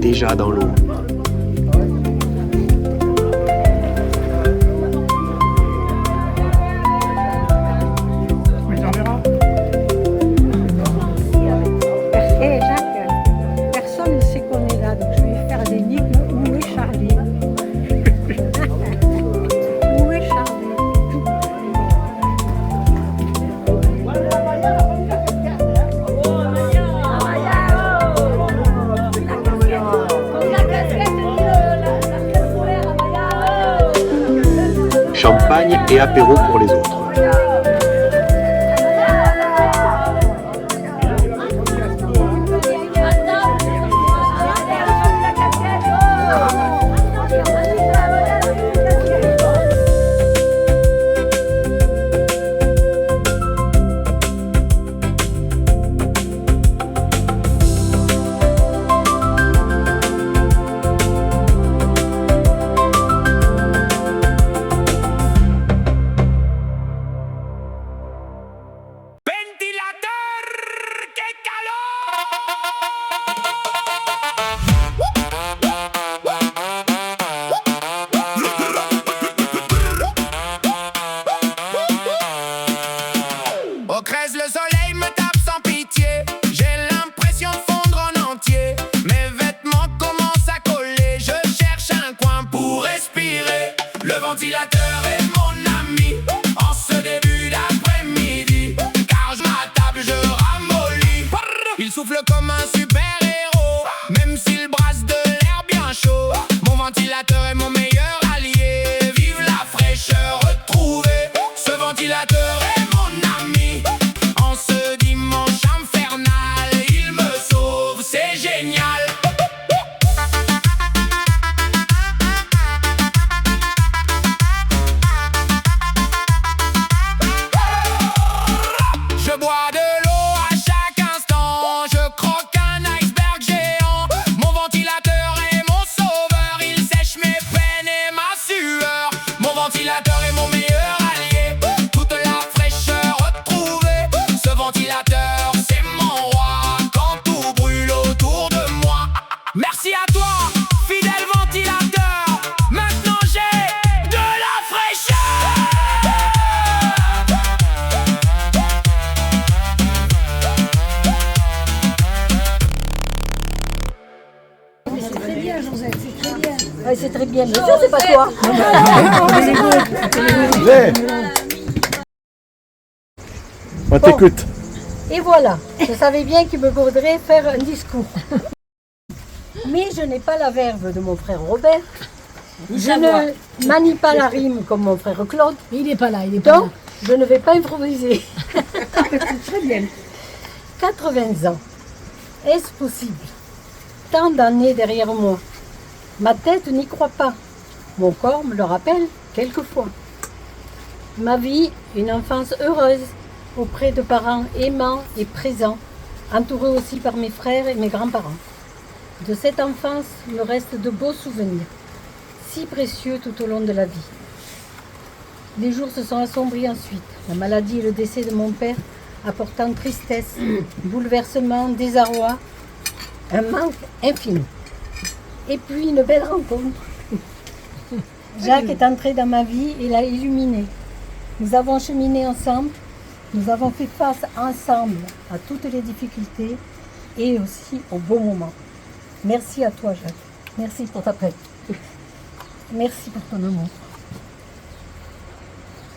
déjà dans l'eau. Hé Jacques, personne ne sait qu'on est là, donc je vais faire des l'énigme. Où est Charlie? Où est Charlie? Champagne et apéro pour les autres. Au 13, le soleil me tape sans pitié. J'ai l'impression de fondre en entier. Mes vêtements commencent à coller. Je cherche un coin pour respirer. Le ventilateur est mon ami en ce début d'après-midi. Car je m'attable, je ramollis. Il souffle comme un super-héros, même s'il brasse de l'air bien chaud. Mon ventilateur est mon meilleur allié. Vive la fraîcheur retrouvée. Ce ventilateur est mon ami. En ce dimanche infernal, il me sauve, c'est génial. Je bois de l'eau à chaque instant. Je croque un iceberg géant. Mon ventilateur est mon sauveur. Il sèche mes peines et ma sueur. Mon ventilateur est mon meilleur allié. Toute la fraîcheur retrouvée. Ce ventilateur, c'est mon roi. Quand tout brûle autour de moi. Merci à toi, fidèle ventilateur. Maintenant j'ai de la fraîcheur. Mais c'est très bien, Josette, c'est très bien. Ouais, c'est très bien, mais ça, c'est pas toi. On t'écoute. Et voilà, je savais bien qu'il me faudrait faire un discours. Mais je n'ai pas la verve de mon frère Robert. Je ne manie pas la rime comme mon frère Claude. Il n'est pas là, il n'est pas Donc, je ne vais pas improviser. C'est très bien. 80 ans. Est-ce possible? Tant d'années derrière moi. Ma tête n'y croit pas. Mon corps me le rappelle quelquefois. Ma vie, une enfance heureuse, auprès de parents aimants et présents, entourée aussi par mes frères et mes grands-parents. De cette enfance me restent de beaux souvenirs, si précieux tout au long de la vie. Les jours se sont assombris ensuite, la maladie et le décès de mon père apportant tristesse, bouleversement, désarroi, un manque infini. Et puis une belle rencontre. Jacques est entré dans ma vie et l'a illuminé. Nous avons cheminé ensemble, nous avons fait face ensemble à toutes les difficultés et aussi aux beaux moments. Merci à toi, Jacques. Merci pour ta prête. Merci pour ton amour.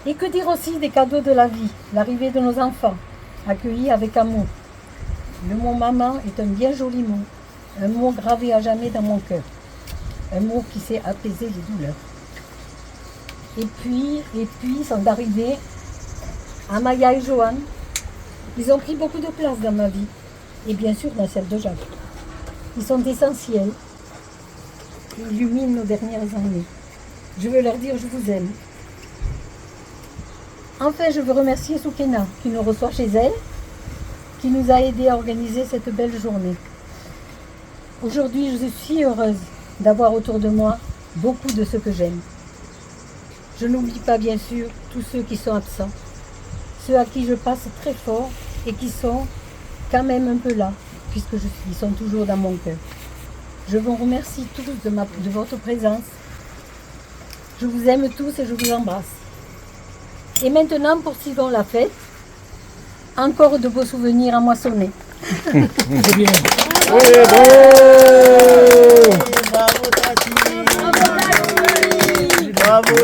Et que dire aussi des cadeaux de la vie, l'arrivée de nos enfants, accueillis avec amour. Le mot maman est un bien joli mot, un mot gravé à jamais dans mon cœur, un mot qui sait apaiser les douleurs. Et puis sont arrivés Amaya et Joanne. Ils ont pris beaucoup de place dans ma vie, et bien sûr dans celle de Jacques. Ils sont essentiels, ils illuminent nos dernières années. Je veux leur dire je vous aime. Enfin, je veux remercier Soukena qui nous reçoit chez elle, qui nous a aidés à organiser cette belle journée. Aujourd'hui, je suis heureuse d'avoir autour de moi beaucoup de ceux que j'aime. Je n'oublie pas bien sûr tous ceux qui sont absents, ceux à qui je passe très fort et qui sont quand même un peu là, puisque ils sont toujours dans mon cœur. Je vous remercie tous de votre présence. Je vous aime tous et je vous embrasse. Et maintenant, poursuivons la fête. Encore de beaux souvenirs à moissonner. C'est bien. Bravo Tati. Bravo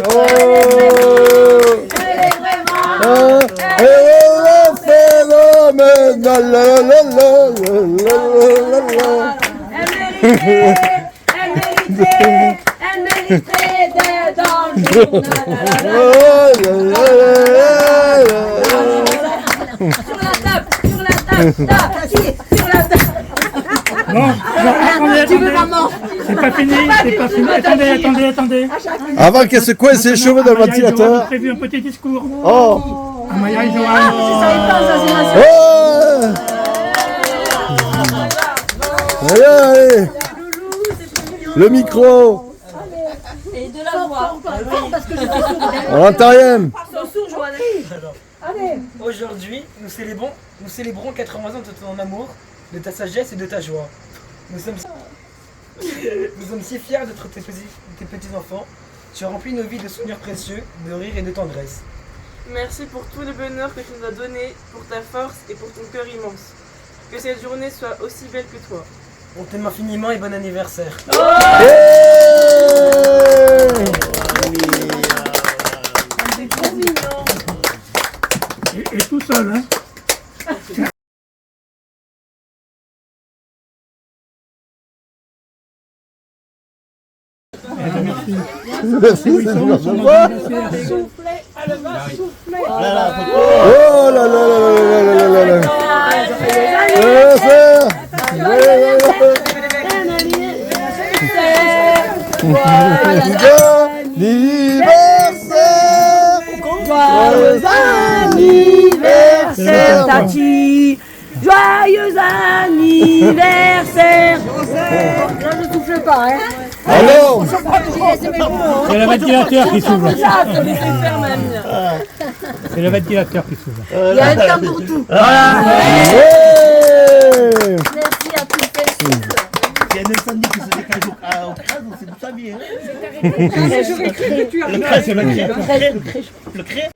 Elle mériterait d'être dans le journal. Sur la table, sur la table. Bon, c'est pas fini, attendez. Avant qu'elle se coince les cheveux dans le Amaya et Johan ont ventilateur. prévu un petit discours. Oh. Amaya et Johan. Oh. Allez. Le micro. Et de la voix. On n'entend rien. Aujourd'hui, nous célébrons 80 ans de ton amour, de ta sagesse et de ta joie. Nous sommes si fiers d'être tes petits-enfants. Tu as rempli nos vies de souvenirs précieux, de rire et de tendresse. Merci pour tout le bonheur que tu nous as donné, pour ta force et pour ton cœur immense. Que cette journée soit aussi belle que toi. On t'aime infiniment et bon anniversaire. Et tout seul, hein. Merci. Où ils sont son anniversaire. Oh là là là là là là Joyeux anniversaire, Tati. Joyeux anniversaire. Là, je souffle pas, hein. Alors, C'est le ventilateur qui s'ouvre. Ah. C'est le ventilateur qui s'ouvre. Il y a un temps pour tout. Merci à tous. Il y a un incendie qui se décale au crâne, c'est tout ça bien. Le crâne, c'est le crâne.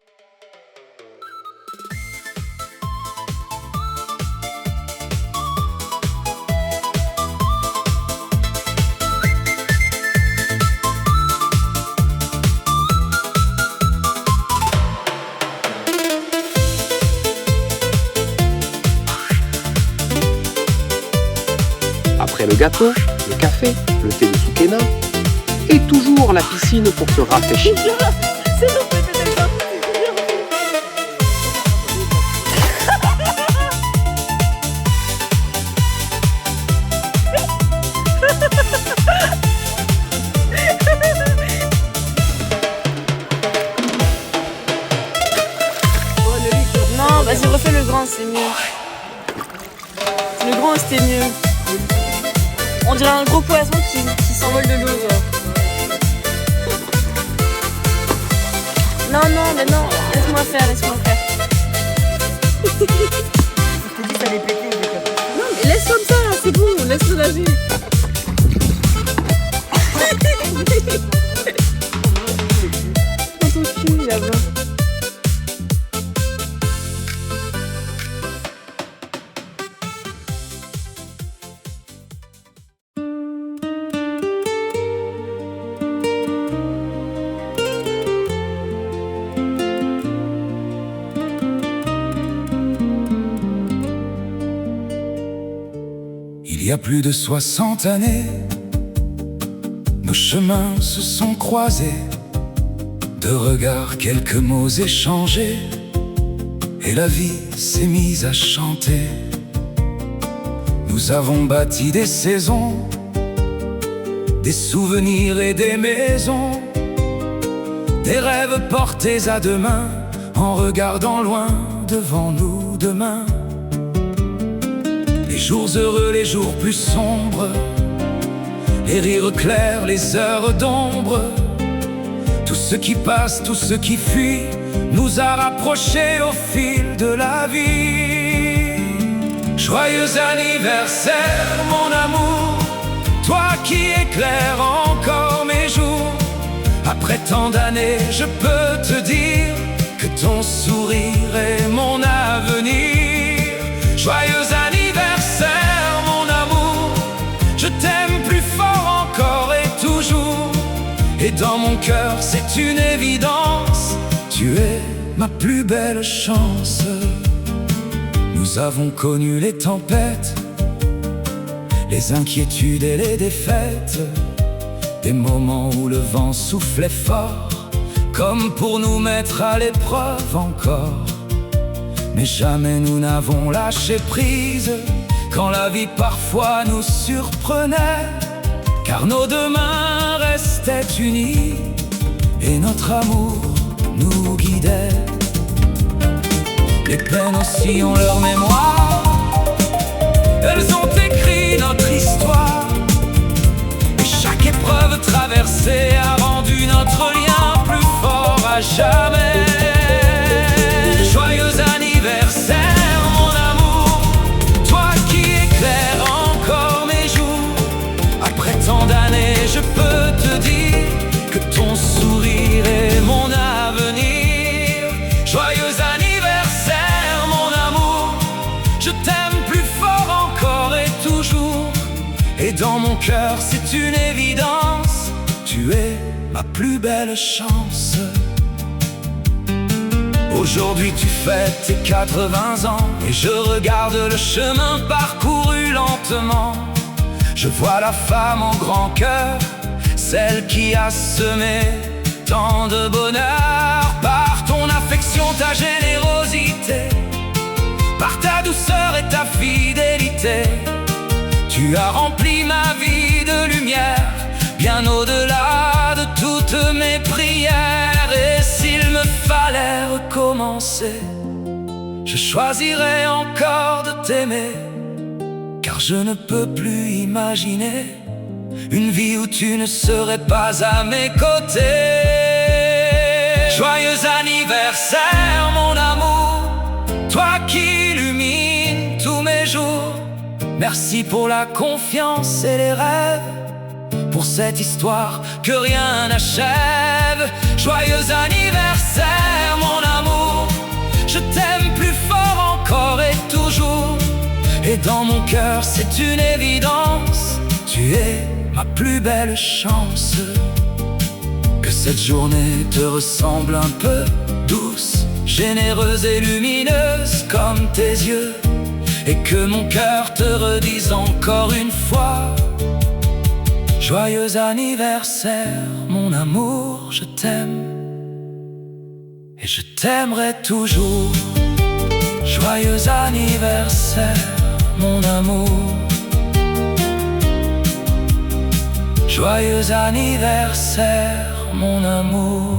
Après le gâteau, le café, le thé de Soukena, et toujours la piscine pour se rafraîchir. Non, vas-y, refais le grand, c'est mieux. Le grand, c'était mieux. On dirait un gros poisson qui s'envole de l'eau. Non, mais non, laisse-moi faire. Je t'ai dit que ça allait péter. Non, mais laisse comme ça, c'est bon, laisse-le nager. Dans ton cul, là-bas. Il y a plus de 60 années, nos chemins se sont croisés. De regards, quelques mots échangés, et la vie s'est mise à chanter. Nous avons bâti des saisons, des souvenirs et des maisons, des rêves portés à demain, en regardant loin devant nous demain. Les jours heureux, les jours plus sombres, les rires clairs, les heures d'ombre. Tout ce qui passe, tout ce qui fuit, nous a rapprochés au fil de la vie. Joyeux anniversaire, mon amour, toi qui éclaires encore mes jours. Après tant d'années, je peux te dire que ton sourire est mon avenir. Joyeux anniversaire, mon amour, je t'aime plus fort encore et toujours. Et dans mon cœur, c'est une évidence, tu es ma plus belle chance. Nous avons connu les tempêtes, les inquiétudes et les défaites, des moments où le vent soufflait fort, comme pour nous mettre à l'épreuve encore. Mais jamais nous n'avons lâché prise, quand la vie parfois nous surprenait, car nos deux mains restaient unies, et notre amour nous guidait. Les peines aussi ont leur mémoire, elles ont écrit notre histoire, et chaque épreuve traversée a rendu notre lien plus fort à jamais. Joyeux anniversaire, mon amour, toi qui éclaires encore mes jours. Après tant d'années, je peux te dire que ton sourire est mon avenir. Joyeux anniversaire, mon amour, je t'aime plus fort encore et toujours. Et dans mon cœur, c'est une évidence, tu es ma plus belle chance. Aujourd'hui tu fêtes tes 80 ans, et je regarde le chemin parcouru lentement. Je vois la femme en grand cœur, celle qui a semé tant de bonheur. Par ton affection, ta générosité, par ta douceur et ta fidélité, tu as rempli ma vie de lumière, bien au-delà de toutes mes prières. Et s'il me fallait recommencer, je choisirais encore de t'aimer, car je ne peux plus imaginer une vie où tu ne serais pas à mes côtés. Joyeux anniversaire, mon amour, toi qui illumines tous mes jours. Merci pour la confiance et les rêves, pour cette histoire que rien n'achève. Joyeux anniversaire, mon amour, je t'aime plus fort encore et toujours. Et dans mon cœur, c'est une évidence, tu es ma plus belle chance. Que cette journée te ressemble un peu, douce, généreuse et lumineuse comme tes yeux, et que mon cœur te redise encore une fois: joyeux anniversaire, mon amour, je t'aime, et je t'aimerai toujours. Joyeux anniversaire, mon amour. Joyeux anniversaire, mon amour.